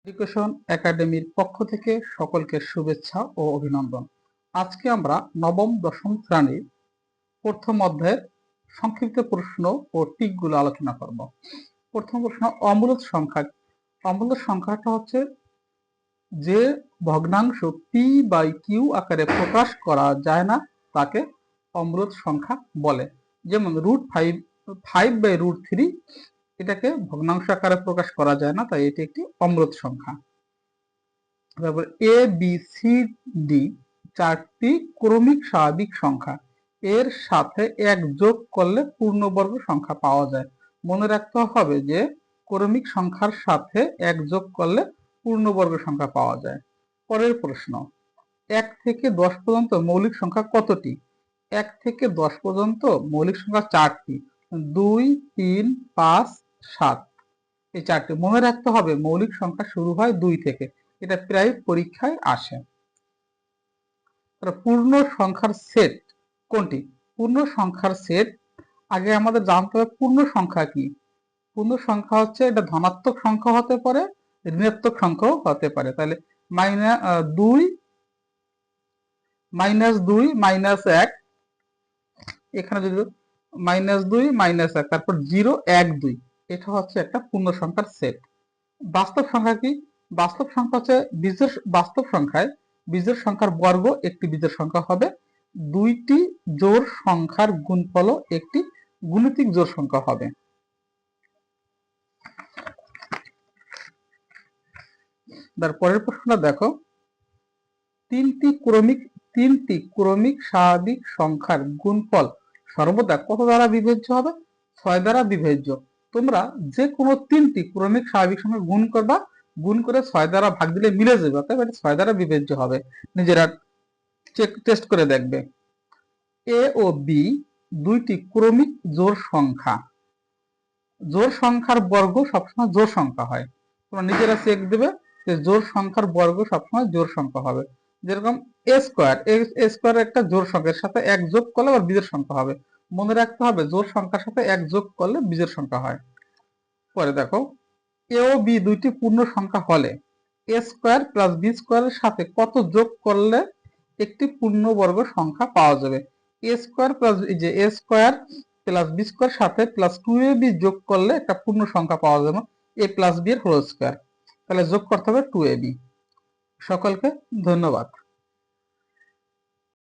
Education একাডেমির পক্ষ থেকে সকলকে শুভেচ্ছা ও অভিনন্দন। আজকে আমরা নবম দশম শ্রেণীর প্রথম অধ্যায়ের সংক্ষিপ্ত প্রশ্ন ও টিকগুলো আলোচনা করব। প্রথম প্রশ্ন, অমূলত সংখ্যা। অমূলত সংখ্যাটা হচ্ছে যে ভগ্নাংশ পি বাই কিউ আকারে প্রকাশ করা যায় না তাকে অমূলত সংখ্যা বলে। যেমন ফাইভ বাই √3, এটাকে ভগ্নাংশ আকারে প্রকাশ করা যায় না, তাই এটি একটি অমূলত সংখ্যা। তারপর এ বি সি ডি চারটি ক্রমিক স্বাভাবিক সংখ্যা, এর সাথে এক যোগ করলে পূর্ণবর্গ সংখ্যা পাওয়া যায়। মনে রাখতে হবে যে ক্রমিক সংখ্যার সাথে এক যোগ করলে পূর্ণবর্গ সংখ্যা পাওয়া যায়। পরের প্রশ্ন, 1 থেকে 10 পর্যন্ত মৌলিক সংখ্যা কতটি? 1 থেকে 10 পর্যন্ত মৌলিক সংখ্যা 4টি, 2, 3, 5, 7। এই 4টি মনে রাখতে হবে। মৌলিক সংখ্যা শুরু হয় 2 থেকে, এটা প্রায় পরীক্ষায় আসে। পূর্ণ সংখ্যার সেট কোনটি? পূর্ণ সংখ্যার সেট আগে আমাদের জানতে হবে পূর্ণ সংখ্যা কি। পূর্ণ সংখ্যা হচ্ছে এটা ধনাত্মক সংখ্যা হতে পারে, ঋণাত্মক সংখ্যাও হতে পারে। তাহলে -2, -1, এখানে যদি -2, -1, তারপর 0, 1, 2, এটা হচ্ছে একটা পূর্ণ সংখ্যার সেট। বাস্তব সংখ্যা কি? বাস্তব সংখ্যা হচ্ছে বাস্তব সংখ্যায় বিজোড় সংখ্যার বর্গ একটি বিজোড় সংখ্যা হবে, দুইটি জোড় সংখ্যার গুণফলও একটি গুণিতক জোড় সংখ্যা হবে। তারপরের প্রশ্নটা দেখো, তিনটি ক্রমিক স্বাভাবিক সংখ্যার গুণফল সর্বদা কত দ্বারা বিভাজ্য হবে? 6 দ্বারা বিভাজ্য। তোমরা যে কোনো তিনটি ক্রমিক স্বাভাবিক সংখ্যা গুণ করবা, গুণ করে 6 দ্বারা ভাগ দিলে মিলে যাবে, অর্থাৎ এটা 6 দ্বারা বিভাজ্য হবে। নিজেরা টেস্ট করে দেখবে। এ ও বি দুইটি ক্রমিক জোড় সংখ্যা, জোড় সংখ্যার বর্গ সবসময় জোড় সংখ্যা হয়। তোমরা নিজেরা চেক দেবে যে জোড় সংখ্যার বর্গ সবসময় জোড় সংখ্যা হবে। যেরকম এ স্কোয়ার একটা জোড় সংখ্যার সাথে এক যোগ করলে আবার বিজোড় সংখ্যা হবে। মনে রাখতে হবে জোড় সংখ্যার সাথে এক যোগ করলে বিজোড় সংখ্যা হয়। পরে দেখো, এ ও বি দুইটি পূর্ণ সংখ্যা হলে এ স্কোয়ার প্লাস বি স্কোয়ারের সাথে কত যোগ করলে একটি পূর্ণবর্গ সংখ্যা পাওয়া যাবে? এ স্কোয়ার প্লাস এ স্কোয়ার প্লাস বি স্কোয়ার সাথে প্লাস 2ab যোগ করলে একটা পূর্ণ সংখ্যা পাওয়া যাবে, a প্লাস বি এর হোল স্কোয়ার। তাহলে যোগ করতে হবে 2ab। সকলকে ধন্যবাদ।